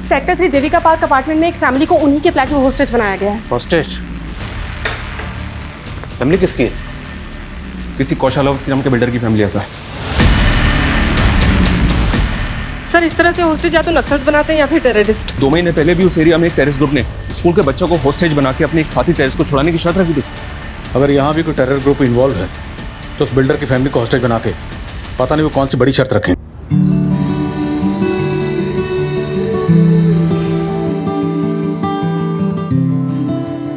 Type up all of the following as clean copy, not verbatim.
Sector 3 Devika park apartment में एक family को उन्हीं के फ्लैट में होस्टेज बनाया गया है। होस्टेज? फैमिली किसकी है? किसी कौशल नाम के बिल्डर की फैमिली ऐसा है। सर इस तरह से होस्टेज या तो नक्सल्स बनाते हैं या फिर टेररिस्ट। 2 महीने पहले भी उस एरिया में एक टेररिस्ट ग्रुप ने स्कूल के बच्चों को होस्टेज बना के अपने एक साथी टेररिस्ट को छुड़ाने की शर्त रखी थी। अगर यहाँ भी कोई टेरर ग्रुप इन्वॉल्व है तो उस बिल्डर की फैमिली को होस्टेज बना के पता नहीं वो कौन सी बड़ी शर्त रखें।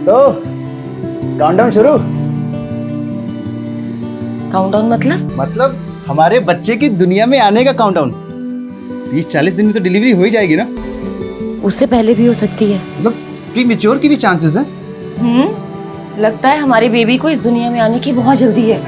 तो काउंटडाउन शुरू। काउंटडाउन मतलब हमारे बच्चे की दुनिया में आने का काउंटडाउन। 30-40 दिन में तो डिलीवरी हो ही जाएगी ना। उससे पहले भी हो सकती है। मतलब प्रीमेच्योर की भी चांसेस हैं। लगता है हमारे बेबी को इस दुनिया में आने की बहुत जल्दी है।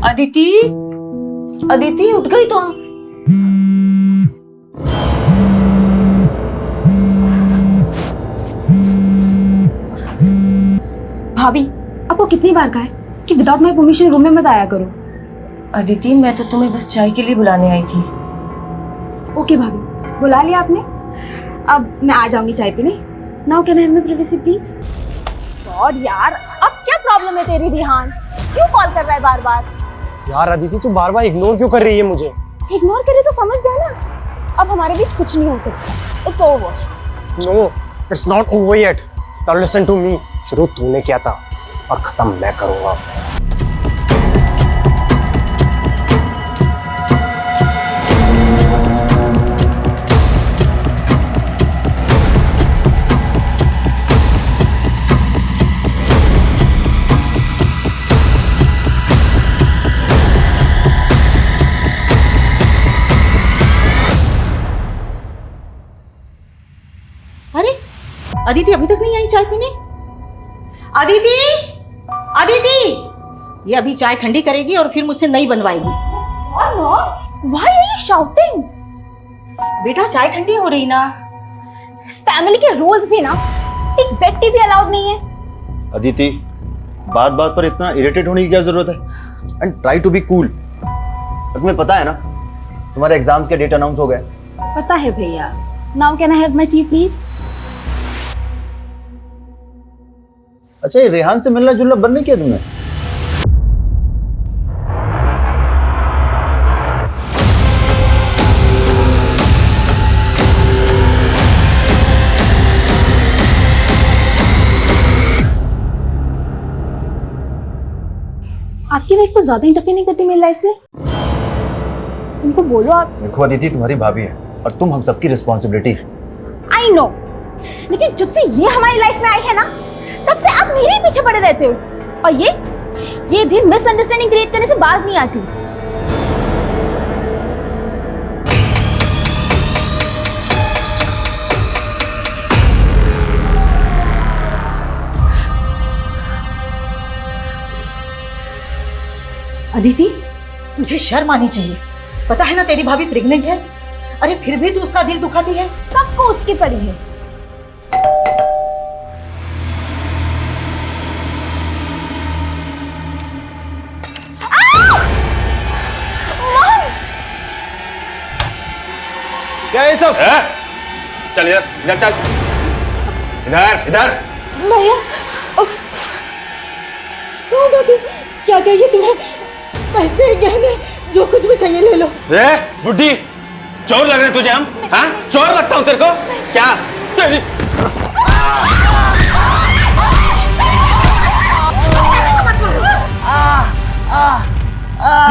अदिति, अदिति उठ गई तुम? भाभी आपको कितनी बार कहा है कि विदाउट माय परमिशन रूम में मत आया करो। अदिति मैं तो तुम्हें बस चाय के लिए बुलाने आई थी। ओके भाभी, बुला लिया आपने। अब मैं आ जाऊंगी चाय पीने। Now can I have my privacy please? God यार, अब क्या प्रॉब्लम है तेरी रिहान? क्यों कॉल कर रहा है बार बार? यार अदिति तू बार बार इग्नोर क्यों कर रही है मुझे? इग्नोर करे तो समझ जाए ना, अब हमारे बीच कुछ नहीं हो सकता। It's over. No, it's not over yet. Now listen to me. शुरू तूने किया था और खत्म मैं करूंगा। अरे अदिति अभी तक नहीं आई चाय पीने? अदिति, अदिति, ये अभी चाय ठंडी करेगी और फिर मुझसे नई बनवाएगी। Why are you shouting? बेटा चाय ठंडी हो रही ना। इस फैमिली के रूल्स भी ना, एक बेड टी भी अलाउड नहीं है। अदिति, बात बात पर इतना इरिटेट होने की क्या जरूरत है? And try to be cool. तुम्हें पता है ना तुम्हारे एग्जाम्स के डेट अनाउंस हो गए। पता है भैया। Now can I have my T please? अच्छा, ये रेहान से मिलना जुलना बंद नहीं किया तुमने? आपकी वाइफ को ज्यादा इंटरफेयर नहीं करती मेरी लाइफ में? उनको बोलो आप। देखो अदिति, तुम्हारी भाभी है और तुम हम सबकी रिस्पॉन्सिबिलिटी। आई नो, लेकिन जब से ये हमारी लाइफ में आई है ना, तब से आप मेरे ही पीछे पड़े रहते हो। और ये भी मिसअंडरस्टैंडिंग क्रिएट करने से बाज नहीं आती। अदिति, तुझे शर्म आनी चाहिए। पता है ना तेरी भाभी प्रेग्नेंट है। अरे फिर भी तू उसका दिल दुखाती है। सबको उसकी पड़ी है। क्या है सब? चल इधर इधर चल, इधर इधर। भैया, कौन हो तुम? क्या चाहिए तुम्हें? पैसे, गहने, जो कुछ भी चाहिए ले लो। बुड्ढी, चोर लग रहे तुझे हम? हाँ, चोर लगता हूँ तेरे को क्या? तेरी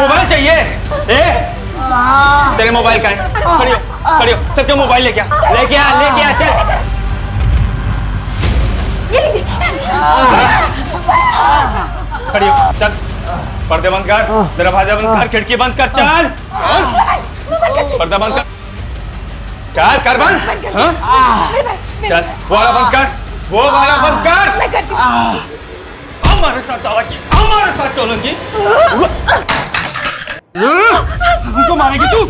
मोबाइल चाहिए? तेरे मोबाइल का है? खड़ी हो, खड़ी हो, सबके मोबाइल लेके आ, चल। ये लीजिए। खड़ी हो, चल। पर्दे बंद कर, दरवाजा बंद कर, खिड़की बंद कर, चल। पर्दा बंद कर, चल कर बंद। हाँ? चल वो वाला बंद कर, वो वाला बंद कर। हमारे साथ चलोगी, हमारे साथ चलोगी। हमको मारेगी तू?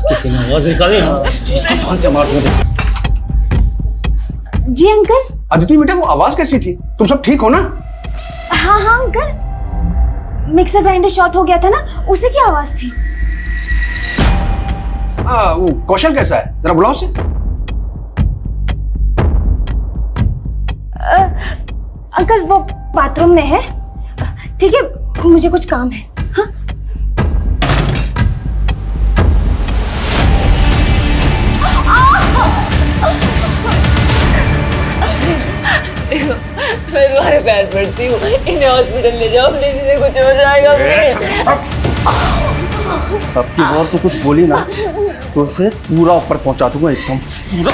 किसी ने आवाज निकाली ना, उसको जान से मार दूंगा। जी अंकल। अदिति बेटा, वो आवाज कैसी थी? तुम सब ठीक हो ना? हाँ हाँ अंकल, मिक्सर ग्राइंडर शॉर्ट हो गया था ना, उसी की आवाज थी। वो कौशल कैसा है? जरा बुलाओ उसे। अंकल वो बाथरूम में है। ठीक है, मुझे कुछ काम है। हाँ? मैं तुम्हारे पैर पड़ती हूँ, इन्हें हॉस्पिटल ले जाओ प्लीज, इन्हें कुछ हो जाएगा प्लीज। अब की बार तो कुछ बोली ना तो उसे पूरा ऊपर पहुंचा दूंगा एकदम पूरा।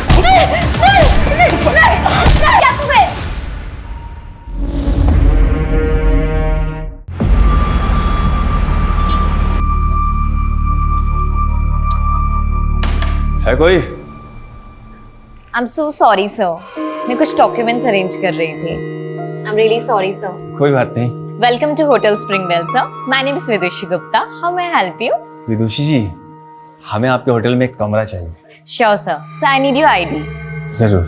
है कोई? I'm so sorry sir, मैं कुछ डॉक्यूमेंट्स अरेंज कर रही थी। I'm really sorry sir. कोई बात नहीं। Welcome to Hotel Springwell sir. My name is Vidushi Gupta. How may I help you? विदुषी जी, हमें आपके होटल में एक कमरा चाहिए। Sure sir. So I need your ID. जरूर।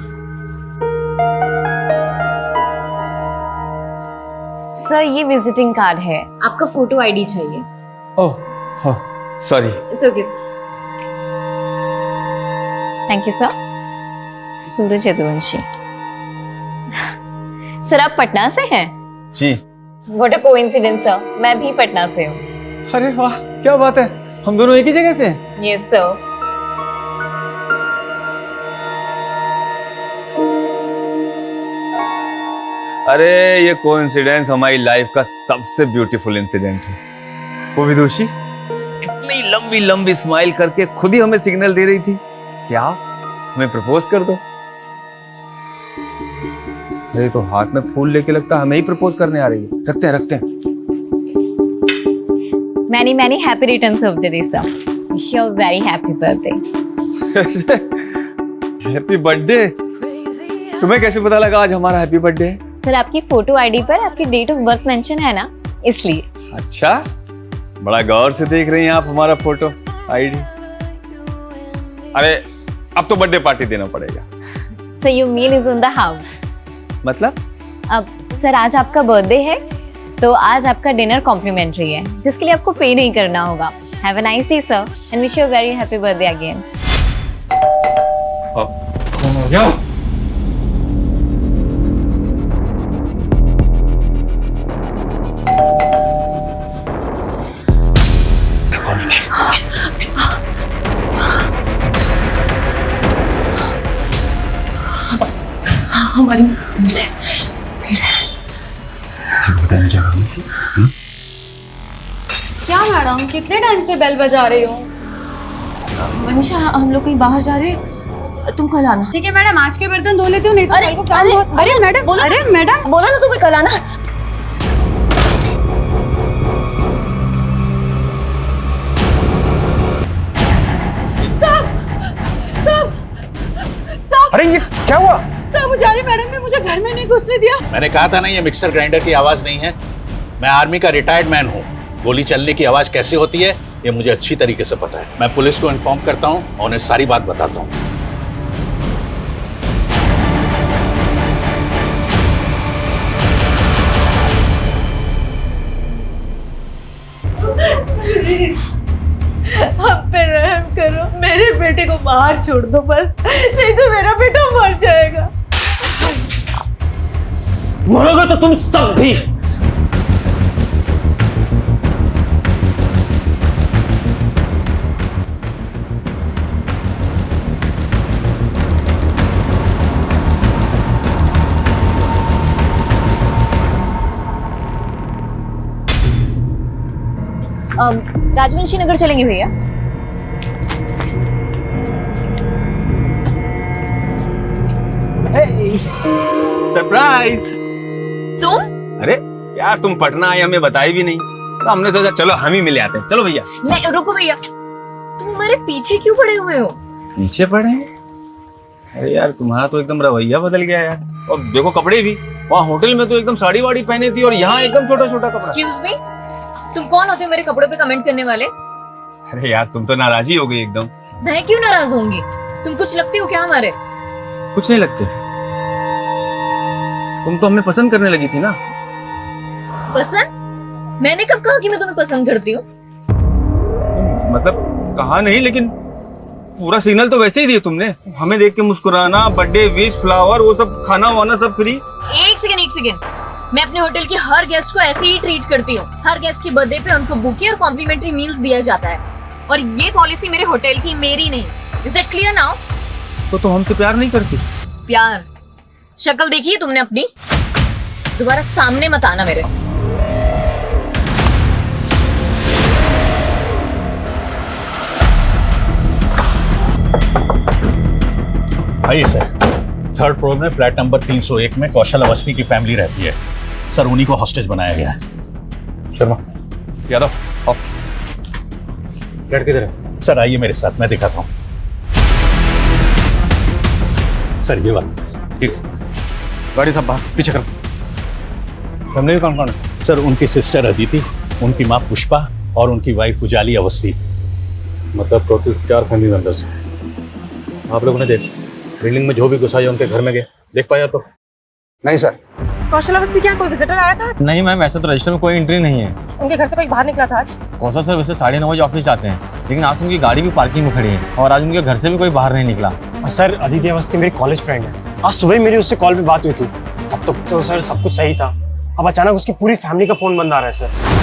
सर ये विजिटिंग कार्ड है, आपका फोटो आईडी चाहिए। Oh, sorry. It's okay sir. Thank you sir. Suraj Yaduvanshi. Sir आप पटना से हैं? जी। व्हाट अ कोइंसिडेंस सर, मैं भी पटना से हूँ। अरे वाह, क्या बात है, हम दोनों एक ही जगह से हैं। Yes sir. अरे ये कोइंसिडेंस हमारी लाइफ का सबसे ब्यूटीफुल इंसिडेंट है। वो विदुषी इतनी लंबी लंबी स्माइल करके खुद ही हमें सिग्नल दे रही थी कि आप हमें प्रपोज कर दो। अरे तो हाथ में फूल लेके लगता हमें ही प्रपोज करने आ रही है। रखते हैं रखते हैं। Many many happy returns of the day sir. Wish you a very happy birthday. Happy birthday. तुम्हें कैसे पता लगा आज हमारा हैप्पी बर्थडे है? सर आपकी फोटो आईडी पर आपकी डेट ऑफ बर्थ मेंशन है ना, इसलिए। अच्छा, बड़ा गौर से देख रही हैं आप हमारा फोटो आईडी। अरे अब तो बर्थडे पार्टी देना पड़ेगा। Sir your meal is on the house. मतलब? अब सर आज आपका बर्थडे है तो आज आपका डिनर कॉम्प्लीमेंट्री है, जिसके लिए आपको पे नहीं करना होगा। Have a nice day sir and wish you a very happy birthday again. हमारी क्या मैडम, कितने टाइम से बेल बजा रही हो? मनीषा हम लोग कहीं बाहर जा रहे हैं, तुम कल आना। ठीक है मैडम, आज के बर्तन धो लेती हूँ, नहीं तो कल को काम हो। अरे मैडम, अरे मैडम बोला ना तुम्हें कल आना। अरे ये क्या हुआ? साहब मुझे मैडम ने मुझे घर में नहीं घुसने दिया। मैंने कहा था ना ये मिक्सर ग्राइंडर की आवाज नहीं है। मैं आर्मी का रिटायर्ड मैन हूँ। गोली चलने की आवाज कैसे होती है ये मुझे अच्छी तरीके से पता है। मैं पुलिस को इन्फॉर्म करता हूँ और उन्हें सारी बात बताता हूँ। हम पे रहम करो, मेरे बेटे को बाहर छोड़ दो बस, नहीं तो मेरा बेटा मर जाएगा। मरोगे तो तुम सब भी। राजवंशी नगर चलेंगे भैया। सरप्राइज। तुम? अरे यार तुम पटना आए हमें बताई भी नहीं, तो हमने सोचा चलो हम ही मिले आते हैं। चलो भैया। नहीं रुको भैया, तुम हमारे पीछे क्यों पड़े हुए हो? पीछे पड़े हैं? अरे यार तुम्हारा तो एकदम रवैया बदल गया यार। और देखो कपड़े भी, वहाँ होटल में तो एकदम साड़ी वाड़ी पहने थी और यहाँ एकदम छोटा छोटा कपड़ा। एक्सक्यूज मी, तुम कौन होते हो मेरे कपड़ों पे कमेंट करने वाले? अरे यार तुम तो नाराज ही हो गई एकदम। मैं क्यों नाराज होंगी? तुम कुछ लगते हो क्या हमारे? कुछ नहीं लगते, तुम तो हमें पसंद करने लगी थी ना। पसंद? मैंने कब कहा कि मैं तुम्हें पसंद करती हूँ? मतलब कहा नहीं, लेकिन पूरा सिग्नल तो वैसे ही दिया तुमने। हमें देख के मुस्कुराना, बर्थडे विश, फ्लावर, वो सब, खाना वाना सब फ्री। एक सेकंड, मैं अपने होटल के हर गेस्ट को ऐसे ही ट्रीट करती हूँ। हर गेस्ट के बर्थडे पे उनको बुके और कॉम्प्लीमेंट्री मील्स दिया जाता है, और ये पॉलिसी मेरे होटल की, मेरी नहीं। Is that clear now? तो तुम हमसे प्यार नहीं करती? प्यार? शक्ल देखी है तुमने अपनी? दोबारा सामने मत आना मेरे। आइए सर, थर्ड फ्लोर में फ्लैट नंबर 301 में कौशल अवस्थी की फैमिली रहती है सर, उन्हीं को हॉस्टेज बनाया गया है। शर्मा, यादव, आओ। फ्लैट किधर है? सर आइए मेरे साथ, मैं दिखाता हूँ। सर ये वाला। ठीक, गाड़ी साहब बाहर पीछे करो। फैमिली में कौन कौन है? सर उनकी सिस्टर अदिति, उनकी माँ पुष्पा और उनकी वाइफ उजाली अवस्थी। मतलब टोटल 4 फैमिली मेंबर्स। आप लोगों ने देख बिल्डिंग में जो भी घुसा है उनके घर में गए, देख पाया तो? नहीं सर। कौशल अवस्थी क्या कोई विजिटर आया था? नहीं मैम, ऐसा तो रजिस्टर में कोई एंट्री नहीं है। उनके घर से कोई बाहर निकला था आज? कौशल सर वैसे 9:30 बजे ऑफिस जाते हैं, लेकिन आज उनकी गाड़ी भी पार्किंग में खड़ी है और आज उनके घर से भी कोई बाहर नहीं निकला। सर अदिति अवस्थी मेरी कॉलेज फ्रेंड है। आज सुबह मेरी उससे कॉल पे बात हुई थी, तब तक तो सर सब कुछ सही था। अब अचानक उसकी पूरी फैमिली का फोन बंद आ रहा है सर।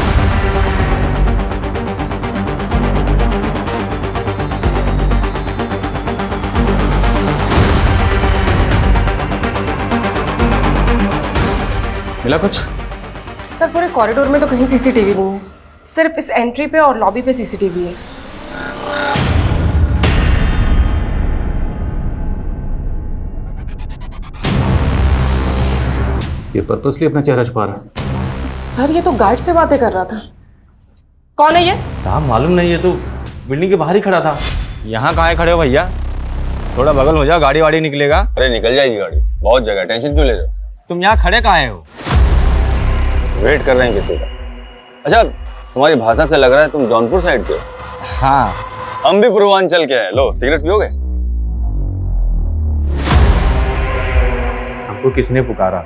मिला कुछ? सर पूरे कॉरिडोर में तो कहीं सीसीटीवी नहीं है, सिर्फ इस एंट्री पे और लॉबी पे सीसीटीवी है। ये पर्पसली अपना चेहरा छुपा रहा। सर ये तो गार्ड से बातें कर रहा था। कौन है ये? साहब मालूम नहीं, ये तो बिल्डिंग के बाहर ही खड़ा था। यहाँ कहाँ खड़े हो भैया? थोड़ा बगल हो जाओ, गाड़ी वाड़ी निकलेगा। अरे निकल जाएगी गाड़ी, बहुत जगह, टेंशन क्यों ले रहे हो? तुम यहाँ खड़े कहाँ हो? वेट कर रहे हैं किसी का। अच्छा तुम्हारी भाषा से लग रहा है तुम जौनपुर साइड के हो। हाँ, हम भी पूर्वांचल के हैं। लो सिगरेट पियोगे? हमको किसने पुकारा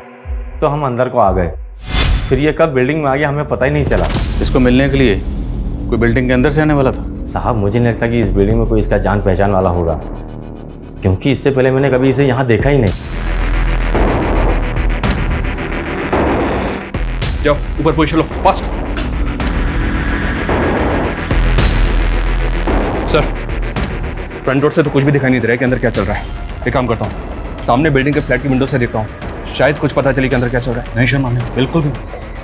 तो हम अंदर को आ गए, फिर ये कब बिल्डिंग में आ गया हमें पता ही नहीं चला। इसको मिलने के लिए कोई बिल्डिंग के अंदर से आने वाला था? साहब मुझे नहीं लगता कि इस बिल्डिंग में कोई इसका जान पहचान वाला होगा, क्योंकि इससे पहले मैंने कभी इसे यहाँ देखा ही नहीं। जाओ ऊपर पोजीशन लो, फास्ट। सर फ्रंट डोर से तो कुछ भी दिखाई नहीं दे रहा है कि अंदर क्या चल रहा है। एक काम करता हूँ, सामने बिल्डिंग के फ्लैट की विंडो से देखता हूँ, शायद कुछ पता चले कि अंदर क्या चल रहा है। नहीं शर्मा, बिल्कुल भी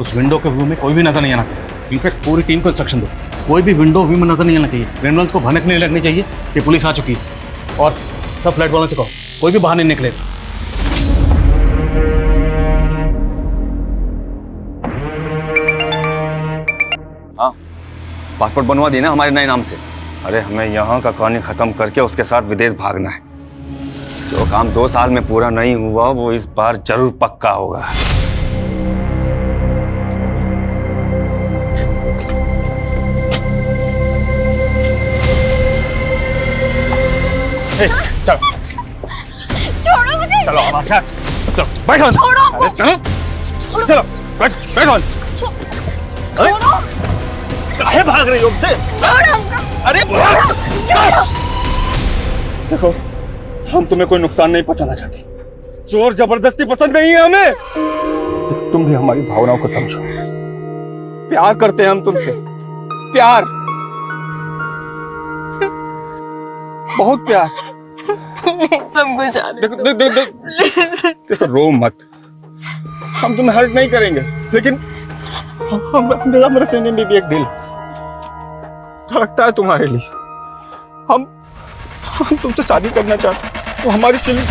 उस विंडो के व्यू में कोई भी नजर नहीं आना चाहिए। इनफैक्ट पूरी टीम को इंस्ट्रक्शन दो, कोई भी विंडो व्यू में नजर नहीं आना चाहिए। क्रिमिनल्स को भनक नहीं लगनी चाहिए कि पुलिस आ चुकी है, और सब फ्लैट वालों से कहो कोई भी बाहर नहीं निकलेगा। हाँ पासपोर्ट बनवा दी ना हमारे नए नाम से। अरे हमें यहाँ का कहानी खत्म करके उसके साथ विदेश भागना है। जो काम 2 साल में पूरा नहीं हुआ वो इस बार जरूर पक्का होगा। चलो छोड़ो मुझे। चलो हमारे साथ, चलो बैठो। छोड़ो। अरे चलो चलो बैठो। छोड़ो। काहे भाग रही हो हमसे? छोड़ो। अरे देखो, हम तुम्हें कोई नुकसान नहीं पहुंचाना चाहते। जोर जबरदस्ती पसंद नहीं है हमें। तो तुम भी हमारी भावनाओं को समझो। प्यार करते हैं हम तुमसे, प्यार, बहुत प्यार। सब कुछ देखो रो मत, हम तुम्हें हर्ट नहीं करेंगे, लेकिन हमारे सीने में भी एक दिल धड़कता है तुम्हारे लिए। हम तुमसे शादी करना चाहते हैं, तो हमारी feeling.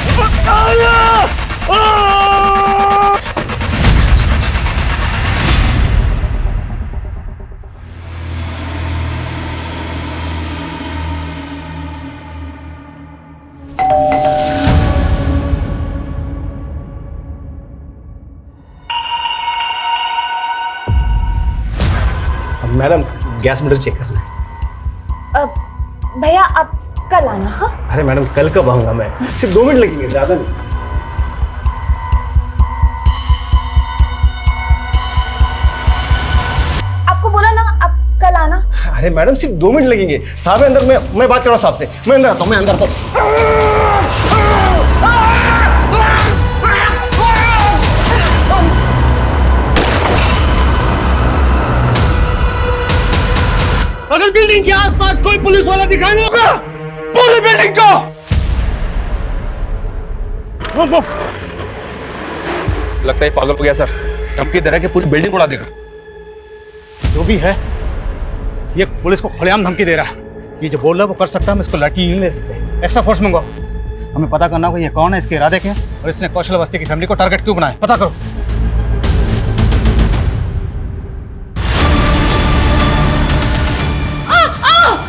Madam gas meter check करना है। भैया आप कल आना। हाँ अरे मैडम कल कब आऊंगा मैं, सिर्फ 2 मिनट लगेंगे, ज्यादा नहीं। आपको बोला ना आप कल आना। अरे मैडम सिर्फ 2 मिनट लगेंगे, साहब अंदर, मैं बात कर रहा हूँ साहब से। मैं अंदर आता हूँ, मैं अंदर आता हूँ। अगर बिल्डिंग के आसपास कोई पुलिस वाला दिखाई नहीं होगा, पूरी बिल्डिंग को लगता है पागल हो गया सर। धमकी दे रहा है कि पूरी बिल्डिंग उड़ा देगा। जो भी है, ये पुलिस को खुलेआम धमकी दे रहा है। ये जो बोल रहा है वो कर सकता है, हम इसको लाठी नहीं ले सकते। एक्स्ट्रा फोर्स मंगाओ। हमें पता करना होगा ये कौन है, इसके इरादे क्या हैं, और इसने कौशल अवस्थी की फैमिली को टारगेट क्यों बनाया, पता करो।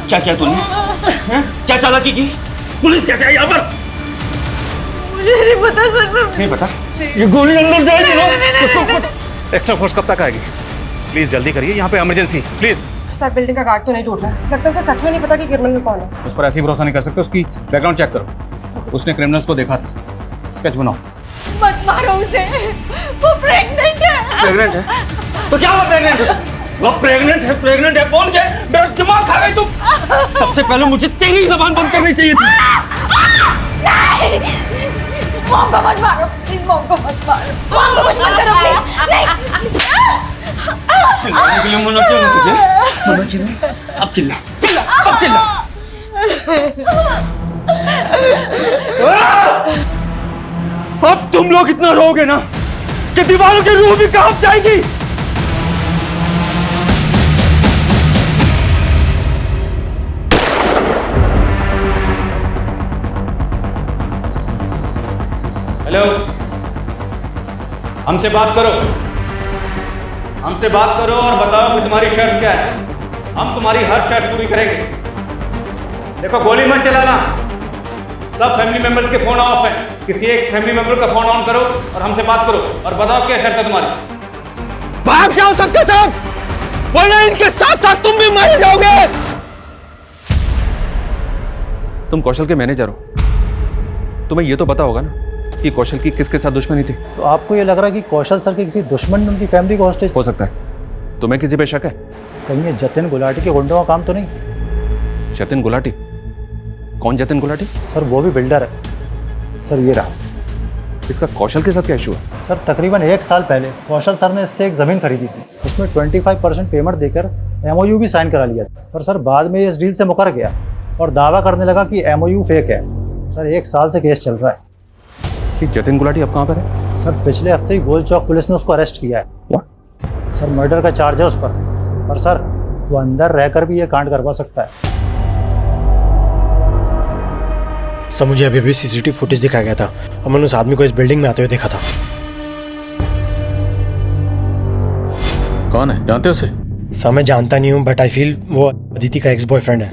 क्या किया तूने? क्या चालाकी की? पुलिस कैसे आई यहाँ पर? मुझे नहीं पता सर। नहीं पता? ये गोली अंदर जाएगी ना। एक्स्ट्रा फोर्स कब तक आएगी? प्लीज जल्दी करिए, यहाँ पे इमरजेंसी, प्लीज। सर बिल्डिंग का गार्ड तो नहीं टूटा, लगता है उसे सच में नहीं पता कि क्रिमिनल कौन है। उस पर ऐसे ही भरोसा नहीं कर सकते, उसकी बैकग्राउंड चेक करो। उसने क्रिमिनल्स को देखा था। स्केच बनाओ। मत मारो उसे, वो प्रेग्नेंट है। प्रेग्नेंट है? तो क्या हुआ प्रेग्नेंट है? वो प्रेग्नेंट है, प्रेग्नेंट है, बोल के मेरा दिमाग खा गई तुम। सबसे पहले मुझे तेरी जबान बंद करनी चाहिए थी। नहीं, मॉम को मत मारो प्लीज, मॉम को मत मारो, मॉम को कुछ मत करो प्लीज। नहीं चिल्लाने के लिए मना किया ना तुझे? मना किया ना? अब चिल्ला, चिल्ला, अब चिल्ला। अब तुम लोग इतना रोगे ना कि दीवारों की रूह भी कांप जाएगी। हेलो, हमसे बात करो, हमसे बात करो और बताओ कि तुम्हारी शर्त क्या है। हम तुम्हारी हर शर्त पूरी करेंगे। देखो गोली मत चलाना, सब फैमिली मेंबर्स के फोन ऑफ हैं। किसी एक फैमिली मेंबर का फोन ऑन करो और हमसे बात करो और बताओ क्या शर्त है तुम्हारी। भाग जाओ सबके सब, वरना इनके साथ साथ तुम भी मारे जाओगे। तुम कौशल के मैनेजर हो, तुम्हें ये तो पता होगा ना कि कौशल की किसके साथ दुश्मनी थी। तो आपको ये लग रहा है कि कौशल सर के किसी दुश्मन ने उनकी फैमिली को हॉस्टेज? हो सकता है। तुम्हें किसी पे शक है? कहीं ये जतिन गुलाटी के गुंडों का काम तो नहीं? जतिन गुलाटी? कौन जतिन गुलाटी? सर वो भी बिल्डर है। सर ये रहा। इसका कौशल के साथ क्या इशू है? सर तकरीबन 1 साल पहले कौशल सर ने इससे एक ज़मीन खरीदी थी, उसमें 25% पेमेंट देकर MOU भी साइन करा लिया था। पर सर बाद में ये इस डील से मुकर गया और दावा करने लगा कि MOU फेक है। सर 1 साल से केस चल रहा है। कि जतिन गुलाटी अब कहाँ पर है? सर पिछले हफ्ते ही गोल चौक पुलिस ने उसको अरेस्ट किया है। What? सर मर्डर का चार्ज है उस पर सर वो अंदर रहकर भी ये कांड करवा सकता है। सर मुझे अभी भी CCTV फुटेज दिखाया गया था और मैंने उस आदमी को इस बिल्डिंग में आते हुए देखा था। कौन है, जानते हो उसे? सर मैं जानता नहीं हूँ, बट आई फील वो अदिति का एक्स बॉयफ्रेंड है।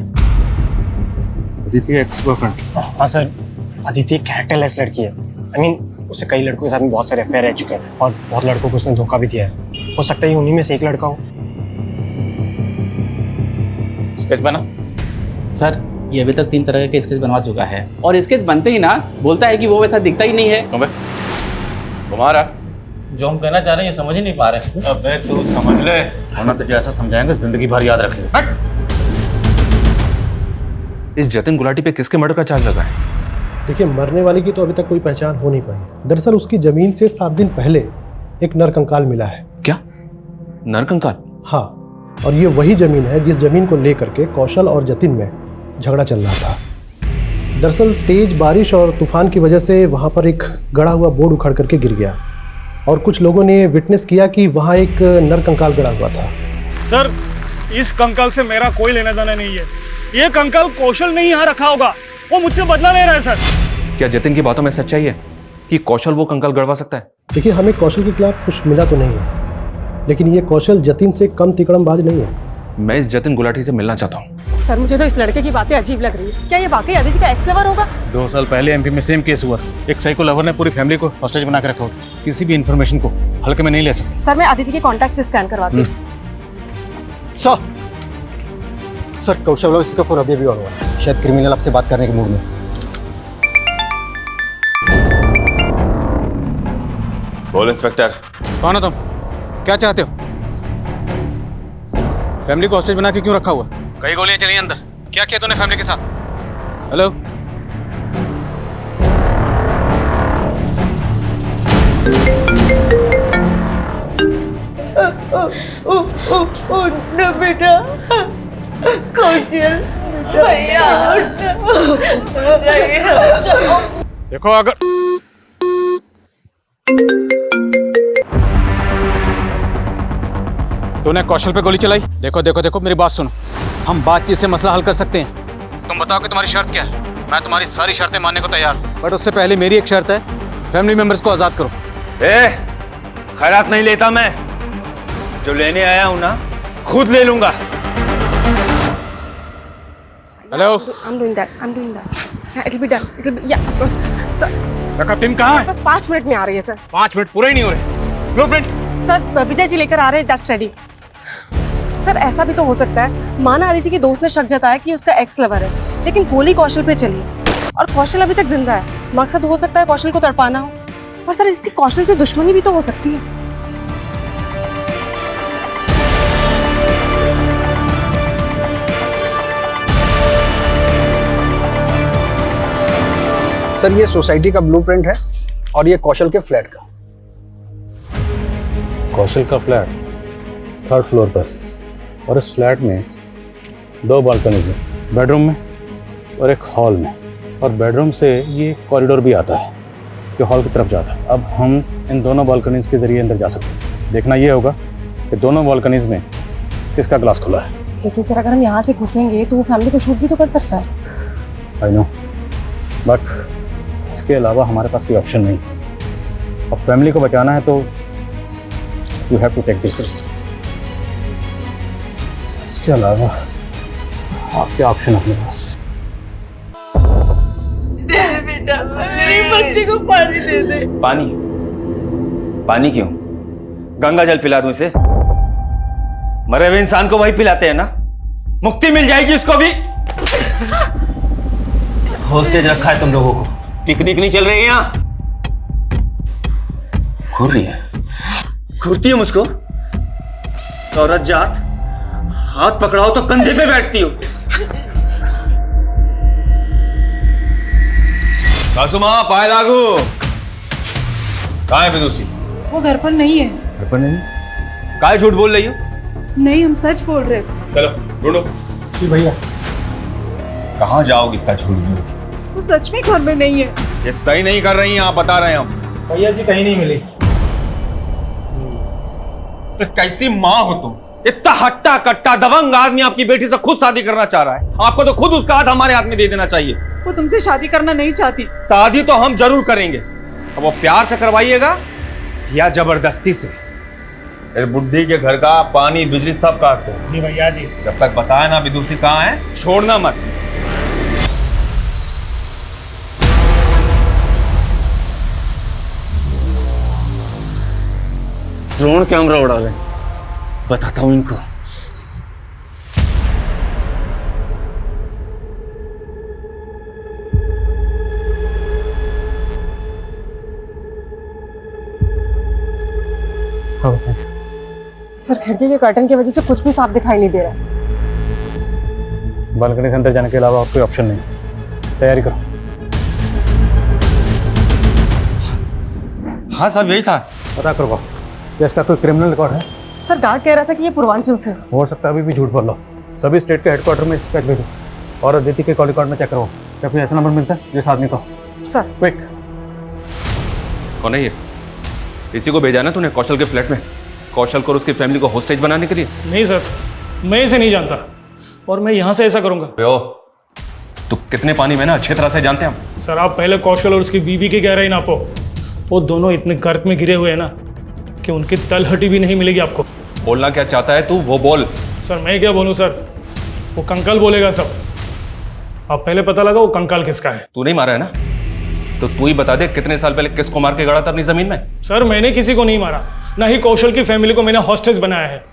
अदिति का एक्स बॉयफ्रेंड? हाँ सर, अदिति कैरेक्टरलेस लड़की है। आई मीन उससे कई लड़कों के साथ में बहुत सारे अफेयर रह चुके हैं और बहुत लड़कों को उसने धोखा भी दिया है। हो सकता है उन्हीं में से एक लड़का हो। स्केच बना? सर ये अभी तक 3 तरह के स्केच बनवा चुका है और स्केच बनते ही ना बोलता है कि वो वैसा दिखता ही नहीं है। अबे तुम्हारा जो हम कहना चाह रहे हैं ये समझ ही नहीं पा रहे। अबे तू समझ ले, वरना तुझे ऐसा समझाएंगे जिंदगी भर याद रखेगा। हट! इस जतिन गुलाटी पे किसके मर्डर का चार्ज लगा है? देखिए, मरने वाले की तो अभी तक कोई पहचान हो नहीं पाई। दरअसल उसकी जमीन से 7 दिन पहले एक नरकंकाल मिला है। क्या? नरकंकाल? हाँ, और ये वही जमीन है जिस जमीन को लेकर के कौशल और जतिन में झगड़ा चल रहा था। दरअसल तेज बारिश और तूफान की वजह से वहाँ पर एक गड़ा हुआ बोर्ड उखड़ करके गिर गया और कुछ लोगों ने विटनेस किया कि वहाँ एक नरकंकाल गड़ा हुआ था। सर, इस कंकाल से मेरा कोई लेना देना नहीं है। ये कंकाल कौशल ने यहाँ रखा होगा, वो मुझसे बदला ले रहा है सर। क्या जतिन की बातों में सच्चाई है कि कौशल वो कंकाल गड़वा सकता है? देखिए, हमें कौशल के खिलाफ कुछ मिला तो नहीं है, लेकिन ये कौशल जतिन से कम तिकड़मबाज नहीं है। मैं इस जतिन गुलाटी से मिलना चाहता हूँ। सर, मुझे तो इस लड़के की बातें अजीब लग रही है। क्या ये वाकई अदिति का एक्स लवर होगा? 2 साल पहले एमपी में सेम केस हुआ। एक साइको लवर ने पूरी फैमिली को हॉस्टेज बना के रखा होता। किसी भी इंफॉर्मेशन को हल्के में नहीं ले सकते। सर, मैं अदिति के कॉन्टैक्ट से स्कैन करवाती हूँ। सर, कौशल वाला इसका फोन अभी ऑन हुआ है। शायद क्रिमिनल आपसे बात करने के मूड में। बोल इंस्पेक्टर। कौन हो तुम? क्या चाहते हो? फैमिली को हॉस्टेज बना के क्यों रखा हुआ? कई गोलियां चली अंदर। क्या किया तूने फैमिली के साथ? हेलो? उठना बेटा, कौशल भैया, देखो, अगर तूने कौशल पे गोली चलाई, देखो देखो देखो, मेरी बात सुनो। हम बातचीत से मसला हल कर सकते हैं। तुम बताओ कि तुम्हारी शर्त क्या है? मैं तुम्हारी सारी शर्तें मानने को तैयार हूं, बट उससे पहले मेरी एक शर्त है, फैमिली मेंबर्स को आजाद करो। खैरात नहीं लेता मैं। जो लेने आया हूं ना, खुद ले लूंगा। Hello? I'm doing that. Yeah, it'll be done. Sir, backup team कहाँ है? बस 5 मिनट में आ रही है सर। 5 मिनट पूरे ही नहीं हो रहे। ब्लूप्रिंट? सर, विजय जी लेकर आ रहे हैं। That's ready. सर, ऐसा भी तो हो सकता है, माना अदिति के दोस्त ने शक जताया कि उसका एक्स लवर है, लेकिन गोली कौशल पे चली और कौशल अभी तक जिंदा है। मकसद हो सकता है कौशल को तड़पाना हो, पर सर इसकी कौशल से दुश्मनी भी तो हो सकती है। सर, ये सोसाइटी का ब्लूप्रिंट है और ये कौशल के फ्लैट का। कौशल का फ्लैट 3rd फ्लोर पर, और इस फ्लैट में 2 बालकनीज हैं, बेडरूम में और एक हॉल में, और बेडरूम से ये कॉरिडोर भी आता है जो हॉल की तरफ जाता है। अब हम इन दोनों बालकनीज के जरिए अंदर जा सकते हैं। देखना ये होगा कि दोनों बालकनीज में किसका ग्लास खुला है। लेकिन सर, अगर हम यहाँ से घुसेंगे तो वो फैमिली को शूट भी तो कर सकता है। आई नो, बट इसके अलावा हमारे पास कोई ऑप्शन नहीं। अब फैमिली को बचाना है तो you have to take this risk. इसके अलावा आपके ऑप्शन अपने पास। दे दे बेटा, मेरे बच्चे को पानी दे दे। पानी? पानी क्यों? गंगा जल पिला दूं इसे? मरे हुए इंसान को वही पिलाते हैं ना, मुक्ति मिल जाएगी इसको भी। हॉस्टेज रखा है तुम लोगों को, पिकनिक नहीं चल रही है यहाँ। घूर रही है, घूरती है मुझको। औरत जात, हाथ पकड़ाओ तो कंधे पे बैठती हो। सासू माँ, पाए लागू। कहाँ है विदुषी? वो घर पर नहीं है। घर पर नहीं? काहे झूठ बोल रही हो? नहीं, हम सच बोल रहे थे। चलो ढूंढो। जी भैया। कहाँ जाओगे इतना झूठ बोल? वो सच में घर में नहीं है। ये सही नहीं कर रही हैं आप, बता रहे हैं हम। भैया जी, कहीं नहीं मिली। तो कैसी माँ हो तुम? इतना हट्टा कट्टा दबंग आदमी आपकी बेटी से खुद शादी करना चाह रहा है। आपको तो खुद उसका हाथ हमारे हाथ में दे देना चाहिए। वो तुमसे शादी करना नहीं चाहती। शादी तो हम जरूर करेंगे। अब वो प्यार से करवाइएगा या जबरदस्ती से? मेरे बुड्ढी के घर का पानी बिजली सब काट दो। जी भैया जी। जब तक बताए ना विदुषी कहाँ है, छोड़ना मत। ड्रोन कैमरा उड़ा रहे, बताता हूं इनको। सर, खिड़की के कर्टन की वजह से कुछ भी साफ दिखाई नहीं दे रहा। बालकनी के अंदर जाने के अलावा और कोई ऑप्शन नहीं। तैयारी करो। हाँ साहब यही था। पता करो क्या इसका कोई क्रिमिनल रिकॉर्ड है? सर गार्ड कह रहा था कि ये पूर्वांचल से। हो सकता है अभी भी झूठ बोल लो। सभी स्टेट के हेडक्वार्टर में चेक भेजो और अदिति के कॉल रिकॉर्ड में चेक करो क्या कोई ऐसा नंबर मिलता है जिस आदमी को। Sir quick. कौन है ये? इसी को भेजा ना तूने कौशल के फ्लैट में, कौशल को और उसकी फैमिली को होस्टेज बनाने के लिए? नहीं सर, मैं इसे नहीं जानता और मैं यहाँ से ऐसा करूँगा। तू कितने पानी में ना अच्छी तरह से जानते हैं हम। सर आप पहले कौशल और उसकी बीवी की गहराई नापो। वो दोनों इतने गर्त में गिरे हुए हैं ना कि उनकी तलहटी भी नहीं मिलेगी आपको। बोलना क्या चाहता है तू वो बोल। सर मैं क्या बोलूँ सर, वो कंकाल बोलेगा सब। आप पहले पता लगा वो कंकाल किसका है। तू नहीं मारा है ना, तो तू ही बता दे कितने साल पहले किसको मार के गड़ा था अपनी जमीन में। सर मैंने किसी को नहीं मारा, ना ही कौशल की फैमिली को मैंने हॉस्टेज बनाया है।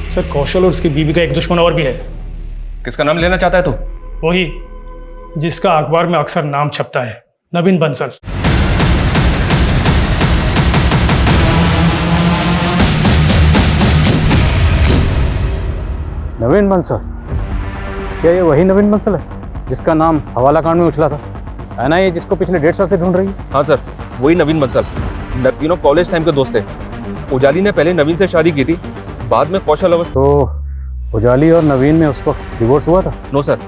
सर कौशल और उसकी बीवी का एक दुश्मन और भी है। किसका नाम लेना चाहता है तू? वही जिसका अखबार में अक्सर नाम छपता है, नवीन बंसल। नवीन बंसल? क्या ये वही नवीन बंसल है जिसका नाम हवाला कांड में उछला था? है ना ये जिसको पिछले 1.5 साल से ढूंढ रही है? हाँ सर, वही नवीन बंसल। तीनों कॉलेज टाइम के दोस्त थे। उजाली ने पहले नवीन से शादी की थी, बाद में कौशल अवस्था। तो उजाली और नवीन में उस वक्त डिवोर्स हुआ था? नो सर,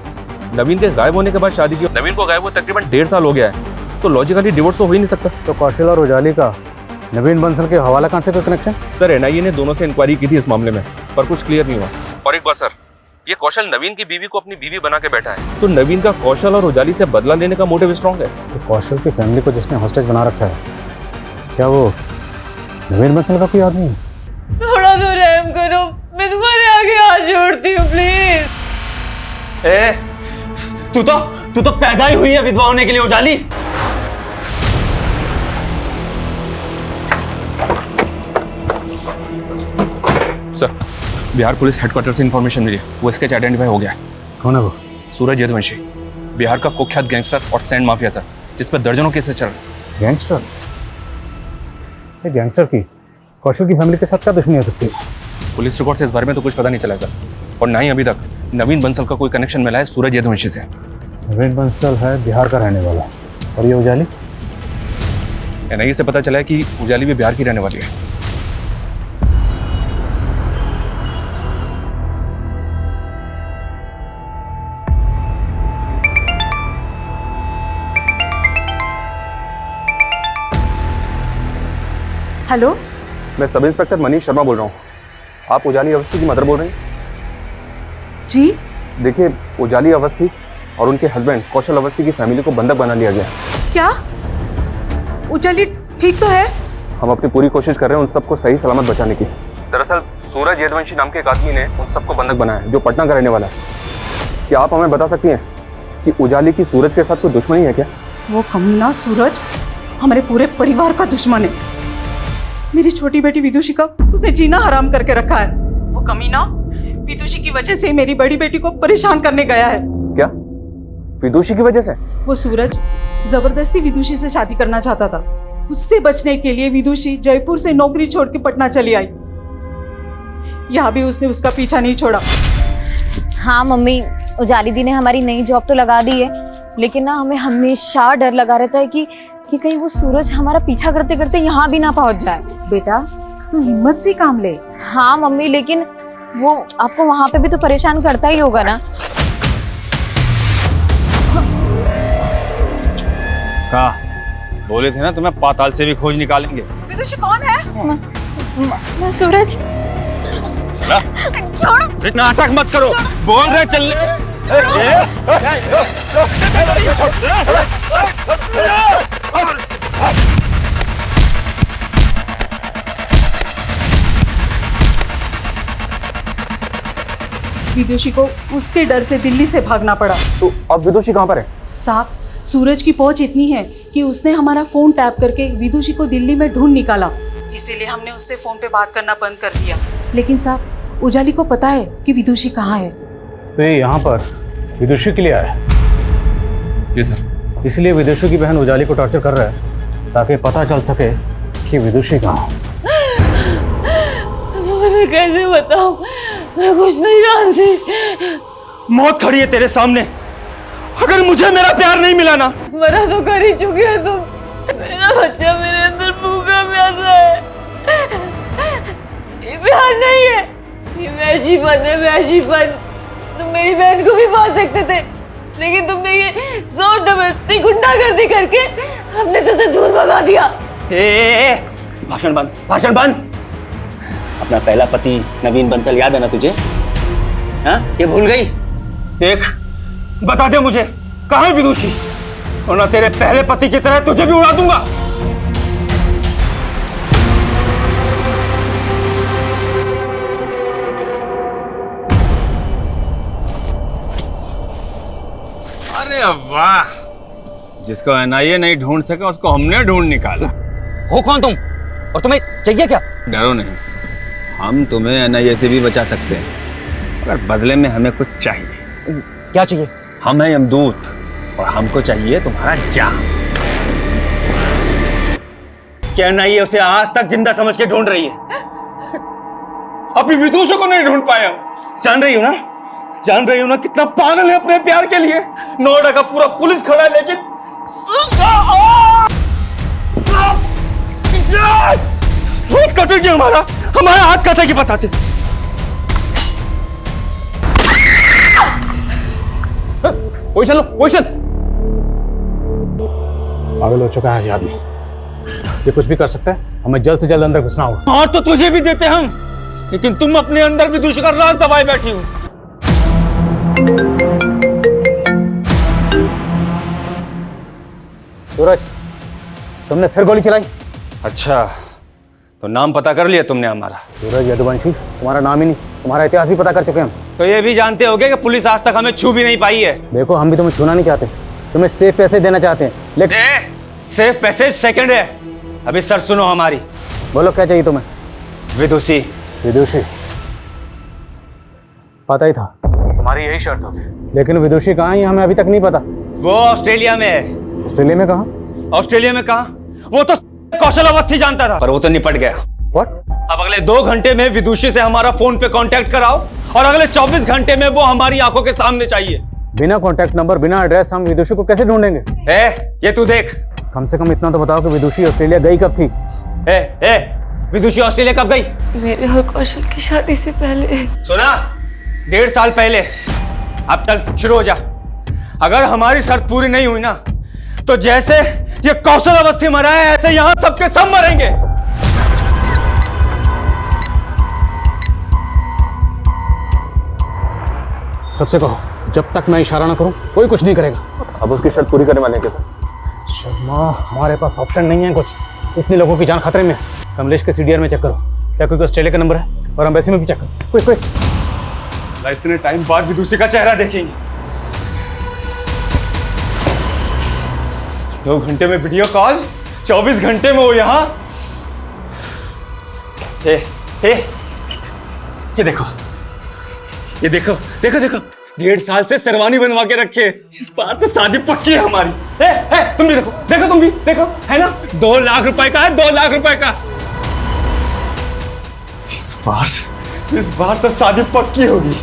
नवीन के गायब होने के बाद शादी की। नवीन को गायब हुए तकरीबन 1.5 साल हो गया है, तो लॉजिकली डिवोर्स तो हो ही नहीं सकता। तो कौशल और उजाली का नवीन बंसल के हवाला कांड से कोई कनेक्शन? सर एनआईए ने दोनों से इंक्वायरी की थी इस मामले में, पर कुछ क्लियर नहीं हुआ। और एक बात सर, ये कौशल नवीन की बीवी को अपनी बीवी बना के बैठा है, तो नवीन का कौशल और उजाली से बदला लेने का मोटिव स्ट्रॉन्ग है। तो कौशल की फैमिली को जिसने हॉस्टेज बना रखा है, क्या वो नवीन बंसल का कोई आदमी है? थोड़ा तो रहम करो, मैं तुम्हारे आगे हाथ जोड़ती हूँ प्लीज। तू तो पैदा ही हुई है विधवा होने के लिए उजाली। सर बिहार पुलिस हेडक्वार्टर से इंफॉर्मेशन मिली, वो स्केच आइडेंटिफाई हो गया है। कौन है वो? सूरज यदुवंशी, बिहार का कुख्यात गैंगस्टर और सैंड माफिया सर, जिस पर दर्जनों केसेस चल रहे। गैंगस्टर? ये गैंगस्टर की कौशल की फैमिली के साथ क्या दुश्मनी हो सकती है? पुलिस रिकॉर्ड से इस बारे में तो कुछ पता नहीं चला सर, और ना ही अभी तक नवीन बंसल का कोई कनेक्शन मिला है सूरज यदुवंशी से। नवीन बंसल है बिहार का रहने वाला, और ये उजाली? एनआईए से पता चला है कि उजाली भी बिहार की रहने वाली है। हेलो, मैं सब इंस्पेक्टर मनीष शर्मा बोल रहा हूँ। आप उजाली अवस्थी की मदर बोल रही हैं? जी देखिए, उजाली अवस्थी और उनके हस्बैंड कौशल अवस्थी की फैमिली को बंधक बना लिया गया है। क्या? उजाली ठीक तो है? हम अपनी पूरी कोशिश कर रहे हैं उन सबको सही सलामत बचाने की। दरअसल सूरज यदुवंशी नाम के एक आदमी ने उन सबको बंधक बनाया है, जो पटना का रहने वाला है। क्या आप हमें बता सकती हैं कि उजाली की सूरज के साथ कोई दुश्मनी है क्या? वो कमीना सूरज हमारे पूरे परिवार का दुश्मन है। मेरी छोटी बेटी विदुषी का उसने जीना हराम करके रखा है। वो कमीना विदुषी की वजह से मेरी बड़ी बेटी को परेशान करने गया है। क्या? विदुषी की वजह से? वो सूरज जबरदस्ती विदुषी से शादी करना चाहता था। उससे बचने के लिए विदुषी जयपुर से नौकरी छोड़ के पटना चली आई। यहाँ भी उसने उसका पीछा नहीं छोड़ा। हाँ मम्मी, उजाली दी ने हमारी नई जॉब तो लगा दी है, लेकिन ना हमें हमेशा डर लगा रहता है कि कहीं वो सूरज हमारा पीछा करते करते यहाँ भी ना पहुँच जाए। बेटा तू हिम्मत से काम ले। हाँ मम्मी, लेकिन वो आपको वहाँ पे भी तो परेशान करता ही होगा ना। कहा बोले थे ना तुम्हें पाताल से भी खोज निकालेंगे। विदुषी कौन है? मैं सूरज। छोड़ो, इतना नाटक मत करो। बोल रहे चल विदुषी को उसके डर से दिल्ली से भागना पड़ा। तो अब विदुषी कहाँ पर है? साहब, सूरज की पहुंच इतनी है कि उसने हमारा फोन टैप करके विदुषी को दिल्ली में ढूंढ निकाला। इसीलिए हमने उससे फोन पे बात करना बंद कर दिया। लेकिन साहब, उजाली को पता है कि विदुषी कहाँ है। तो ये यहाँ पर विदुषी के लिए आया है? जी सर। इसलिए विदुषी की बहन उजाली को टॉर्चर कर रहा है ताकि पता चल सके कि विदुषी कहाँ है। तुम्हें मैं कैसे बताऊं, मैं कुछ नहीं जानती। मौत खड़ी है तेरे सामने। अगर मुझे मेरा प्यार नहीं मिला ना, मरा तो कर ही चुके हो तुम। मेरा बच्चा मेरे अंदर भूखा प्यासा है। ये प्यार नहीं है, ये वैशीपन है, वैशीपन। तुम मेरी बहन को भी पा सकते थे, लेकिन तुमने ये जोर जबरदस्ती गुंडागर्दी करके अपने से दूर भगा दिया। भाषण बंद, भाषण बंद। अपना पहला पति नवीन बंसल याद है ना तुझे? हाँ, ये भूल गई? देख, बता दे मुझे कहाँ है विदुषी, वरना तेरे पहले पति की तरह तुझे भी उड़ा दूंगा। अरे वाह, जिसको एनआईए नहीं ढूंढ सका उसको हमने ढूंढ निकाला। हो कौन तुम और तुम्हें चाहिए क्या? डरो नहीं, हम तुम्हें एनआईए से भी बचा सकते हैं, मगर बदले में हमें कुछ चाहिए। क्या चाहिए? हम हैं यमदूत और हमको चाहिए तुम्हारा जान। क्या एनआईए उसे आज तक जिंदा समझ के ढूंढ रही है? अभी विदुषी को नहीं ढूंढ पाया। जान रही हो ना, जान रही हो ना कितना पागल है अपने प्यार के लिए। नोएडा का पूरा पुलिस खड़ा है, लेकिन हाथ कटेगी हमारा हाथ कटेगी, बताते। पोजीशन लो, पोजीशन। पागल हो चुका है ये आदमी, ये कुछ भी कर सकता है। हमें जल्द से जल्द अंदर घुसना होगा। और तो तुझे भी देते हम, लेकिन तुम अपने अंदर विदुषी का राज दबाए बैठी हो। सूरज, तुमने फिर गोली चलाई? अच्छा, तो नाम पता कर लिया तुमने हमारा? सूरज यदुवंशी, तुम्हारा नाम ही नहीं, तुम्हारा इतिहास भी पता कर चुके हम। तो ये भी जानते होगे कि पुलिस आज तक हमें छू भी नहीं पाई है। देखो, हम भी तुम्हें छूना नहीं चाहते, तुम्हें सेफ पैसे देना चाहते हैं, लेकिन सिर्फ पैसे सेकंड है। अभी सर सुनो हमारी। बोलो क्या चाहिए तुम्हें? विदुषी। विदुषी? पता ही था तुम्हारी यही शर्त होगी, लेकिन विदुषी कहाँ है हमें अभी तक नहीं पता। वो ऑस्ट्रेलिया में है। ऑस्ट्रेलिया में कहाँ? ऑस्ट्रेलिया में कहाँ? वो तो कौशल अवस्थी जानता था, पर वो तो निपट गया। What? अब अगले 2 घंटे में विदुषी से हमारा फोन पे कांटेक्ट कराओ, और अगले 24 घंटे में वो हमारी आंखों के सामने चाहिए। बिना कांटेक्ट नंबर, बिना एड्रेस हम विदुषी को कैसे ढूंढेंगे? ये तू देख। कम से कम इतना तो बताओ कि विदुषी ऑस्ट्रेलिया गई कब थी? विदुषी ऑस्ट्रेलिया कब गई? मेरे और कौशल की शादी से पहले। सुना? 1.5 साल पहले। अब चल शुरू हो जा। अगर हमारी शर्त पूरी नहीं हुई ना, तो जैसे ये कौशल अवस्थी मरा है, ऐसे यहां सबके सब मरेंगे। सबसे कहो, जब तक मैं इशारा ना करूं कोई कुछ नहीं करेगा। अब उसकी शर्त पूरी करने वाले हैं कैसे? शर्मा, हमारे पास ऑप्शन नहीं है कुछ, इतने लोगों की जान खतरे में। कमलेश के सीडीआर में चेक करो, क्या कोई ऑस्ट्रेलिया का नंबर है? और एम्बेसी में भी चेक करो, कोई कोई। इतने टाइम बाद भी दूसरे का चेहरा देखेंगे। 2 घंटे में वीडियो कॉल, 24 घंटे में वो यहाँ। ये देखो, ये देखो, देखो देखो, 1.5 साल से शेरवानी बनवा के रखे। इस बार तो शादी पक्की है हमारी। तुम भी देखो, देखो तुम भी देखो, है ना? 2 लाख रुपए का है, 2 लाख रुपए का। इस बार तो शादी पक्की होगी।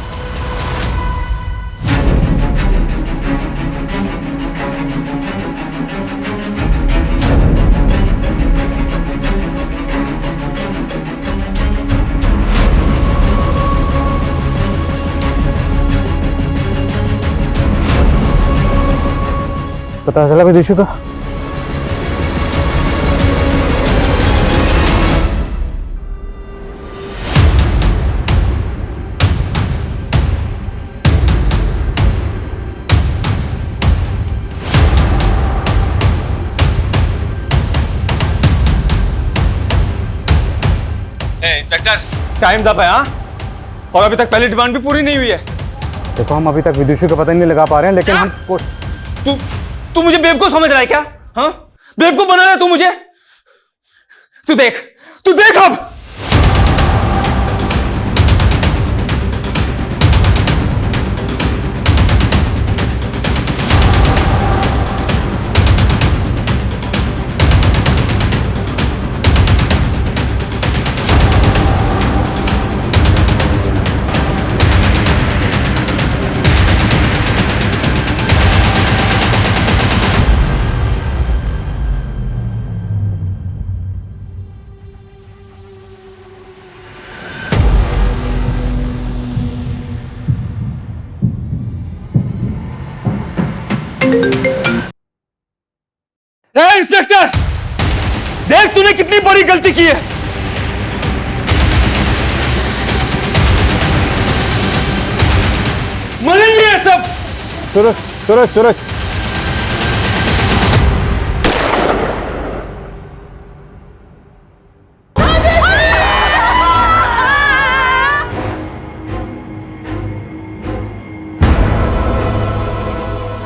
पता चला विदुषी का? इंस्पेक्टर, टाइम दब है। हाँ, और अभी तक पहली डिमांड भी पूरी नहीं हुई है। देखो, हम अभी तक विदुषी का पता नहीं लगा पा रहे हैं, लेकिन हम तू मुझे बेवकूफ समझ रहा है क्या? हाँ, बेवकूफ बना रहा है तू मुझे। तू देख अब। गलती की है। मरेंगे ये सब। सूरज सूरज सूरज,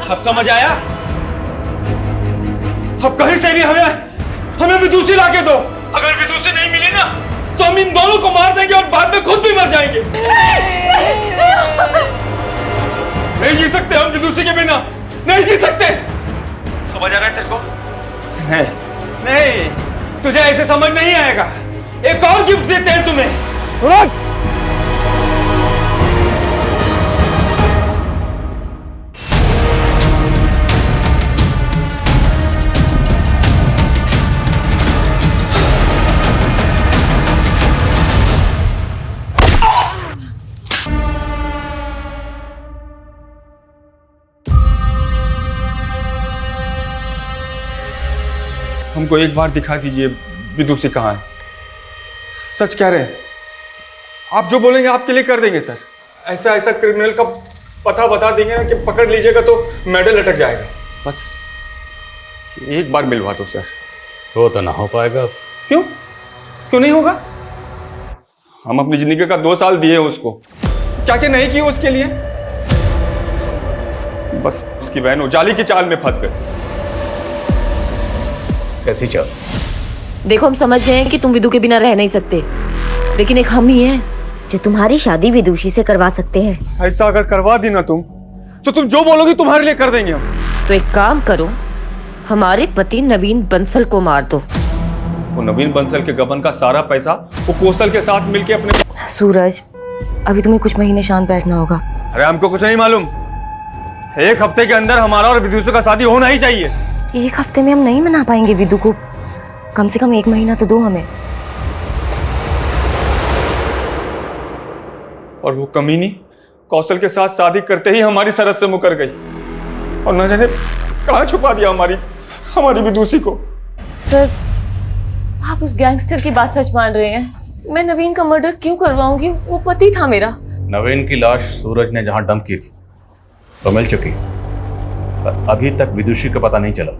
अब समझ आया? अब कहीं से भी हमें विदुषी लाके दो। अगर विदुषी नहीं मिली ना तो हम इन दोनों को मार देंगे और बाद में खुद भी मर जाएंगे। नहीं जी सकते हम विदुषी के बिना, नहीं जी सकते। समझ आ रहा है तेरे को? नहीं नहीं, तुझे ऐसे समझ नहीं आएगा। एक और गिफ्ट देते हैं तुम्हें। हमको एक बार दिखा दीजिए विदुषी कहाँ है। सच कह रहे हैं, आप जो बोलेंगे आपके लिए कर देंगे सर। ऐसा ऐसा क्रिमिनल का पता बता देंगे ना कि पकड़ लीजिएगा तो मेडल लटक जाएगा। बस एक बार मिलवा दो सर। वो तो ना हो पाएगा। क्यों क्यों नहीं होगा? हम अपनी जिंदगी का 2 साल दिए उसको, क्या क्या नहीं किया उसके लिए। बस उसकी बहन उजाली की चाल में फंस गई। कैसी चाल? देखो, हम समझ गए हैं कि तुम विदु के बिना रह नहीं सकते, लेकिन एक हम ही हैं जो तुम्हारी शादी विदुषी से करवा सकते हैं। ऐसा अगर करवा दी ना तुम, तो तुम जो बोलोगी तुम्हारे लिए कर देंगे हम। तो एक काम करो, हमारे पति नवीन बंसल को मार दो। वो नवीन बंसल के गबन का सारा पैसा वो कौशल के साथ मिलके अपने। सूरज, अभी तुम्हें कुछ महीने शांत बैठना होगा। अरे हमको कुछ नहीं मालूम। 1 हफ्ते के अंदर हमारा और विदुषी का शादी होना ही चाहिए। 1 हफ्ते में हम नहीं मना पाएंगे विदु को, कम से कम 1 महीना तो दो हमें। और वो कमीनी कौशल के साथ शादी करते ही हमारी सरहद से मुकर गई और न जाने कहाँ छुपा दिया हमारी विदुषी को। सर, आप उस गैंगस्टर की बात सच मान रहे हैं? मैं नवीन का मर्डर क्यों करवाऊंगी? वो पति था मेरा। नवीन की लाश सूरज ने जहां डंप की थी तो मिल चुकी, पर अभी तक विदुषी का पता नहीं चला।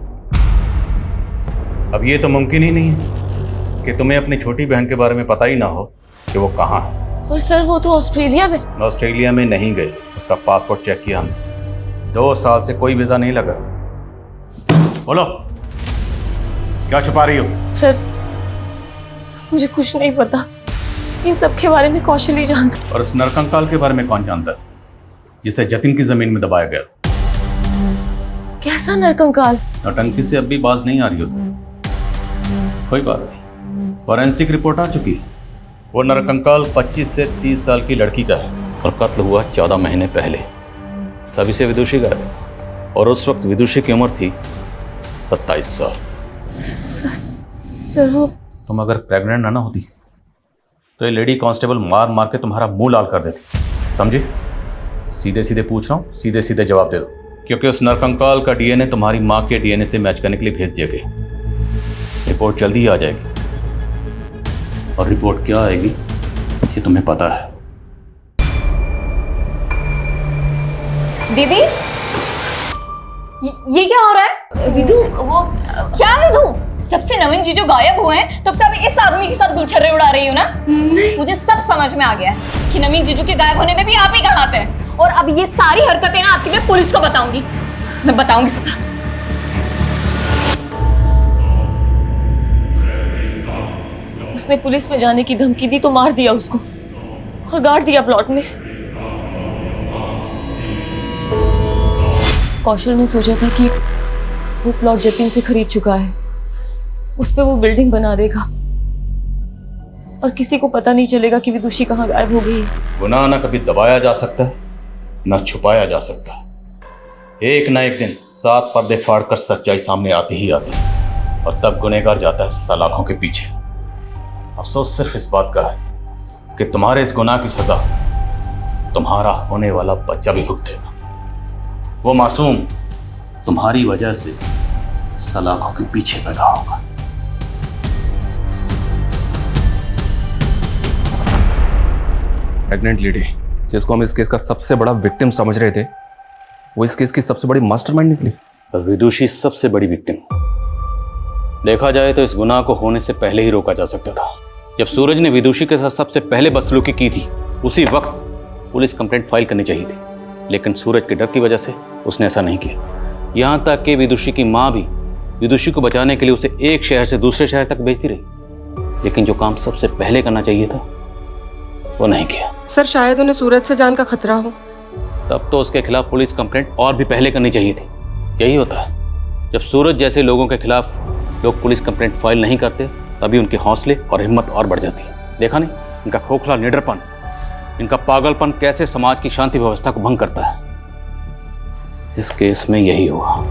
अब ये तो मुमकिन ही नहीं है कि तुम्हें अपनी छोटी बहन के बारे में पता ही ना हो कि वो कहाँ है। और सर, वो तो ऑस्ट्रेलिया में। ऑस्ट्रेलिया में नहीं गए, उसका पासपोर्ट चेक किया हमने। 2 साल से कोई वीजा नहीं लगा। बोलो, क्या छुपा रही हो? सर, मुझे कुछ नहीं पता। इन सब के बारे में कौशल ही जानता। और उस नरकंकाल के बारे में कौन जानता है, जिसे जतिन की जमीन में दबाया गया था? कैसा नरकंकाल? नौटंकी से अब भी बाज नहीं आ रही हो तुम। कोई बात नहीं, फॉरेंसिक रिपोर्ट आ चुकी है। वो नरकंकाल 25 से 30 साल की लड़की का है और कत्ल हुआ 14 महीने पहले। तभी से विदुषी का है और उस वक्त विदुषी की उम्र थी 27 साल। सर, वो तुम अगर प्रेग्नेंट ना होती तो ये लेडी कांस्टेबल मार मार के तुम्हारा मुंह लाल कर देती। समझी? सीधे सीधे पूछ रहा हूँ, सीधे सीधे जवाब दे दो, क्योंकि उस नरकंकाल का डीएनए तुम्हारी माँ के डीएनए से मैच करने के लिए भेज दिया गया। रिपोर्ट जल्दी ही आ जाएगी, और रिपोर्ट क्या आएगी ये तुम्हें पता है। दीदी, ये क्या हो रहा है? विदु, वो क्या विदु? जब से नवीन जीजू गायब हुए हैं तब से आप इस आदमी के साथ गुलछर्रे उड़ा रही हो ना? नहीं। मुझे सब समझ में आ गया है कि नवीन जीजू के गायब होने में भी आप ही का हाथ है। और अब ये सारी हरकतें ना आपकी मैं पुलिस को बताऊंगी। मैं बताऊंगी सब। उसने पुलिस में जाने की धमकी दी तो मार दिया उसको और गाड़ दिया प्लॉट में। कौशल ने सोचा था कि वो प्लॉट जतिन से खरीद चुका है, उस पे वो बिल्डिंग बना देगा और किसी को पता नहीं चलेगा कि विदुषी कहाँ गायब हो गई है। गुनाह ना कभी दबाया जा सकता है ना छुपाया जा सकता। एक ना एक दिन 7 पर्दे फाड़कर सच्चाई सामने आती ही आती है, और तब गुनहगार जाता है सलाखों के पीछे। अफसोस सिर्फ इस बात का है कि तुम्हारे इस गुनाह की सजा तुम्हारा होने वाला बच्चा भी भुगतेगा। वो मासूम तुम्हारी वजह से सलाखों के पीछे पैदा होगा। प्रेग्नेंट लेडी जिसको हम इस केस का सबसे बड़ा विक्टिम समझ रहे थे, वो इस केस की सबसे बड़ी मास्टरमाइंड निकली। पर विदुषी सबसे बड़ी विक्टिम। देखा जाए तो इस गुनाह को होने से पहले ही रोका जा सकता था। जब सूरज ने विदुषी के साथ सबसे पहले बदसलूकी की थी, उसी वक्त पुलिस कंप्लेंट फाइल करनी चाहिए थी, लेकिन सूरज के डर की वजह से उसने ऐसा नहीं किया। यहाँ तक कि विदुषी की माँ भी विदुषी को बचाने के लिए उसे एक शहर से दूसरे शहर तक भेजती रही, लेकिन जो काम सबसे पहले करना चाहिए था वो नहीं किया। सर शायद उन्हें सूरज से जान का खतरा हो। तब तो उसके खिलाफ पुलिस कंप्लेंट और भी पहले करनी चाहिए थी। यही होता है, जब सूरज जैसे लोगों के खिलाफ लोग पुलिस कंप्लेंट फाइल नहीं करते, तभी उनके हौसले और हिम्मत और बढ़ जाती है। देखा नहीं इनका खोखला निडरपन, इनका पागलपन कैसे समाज की शांति व्यवस्था को भंग करता है। इस केस में यही हुआ।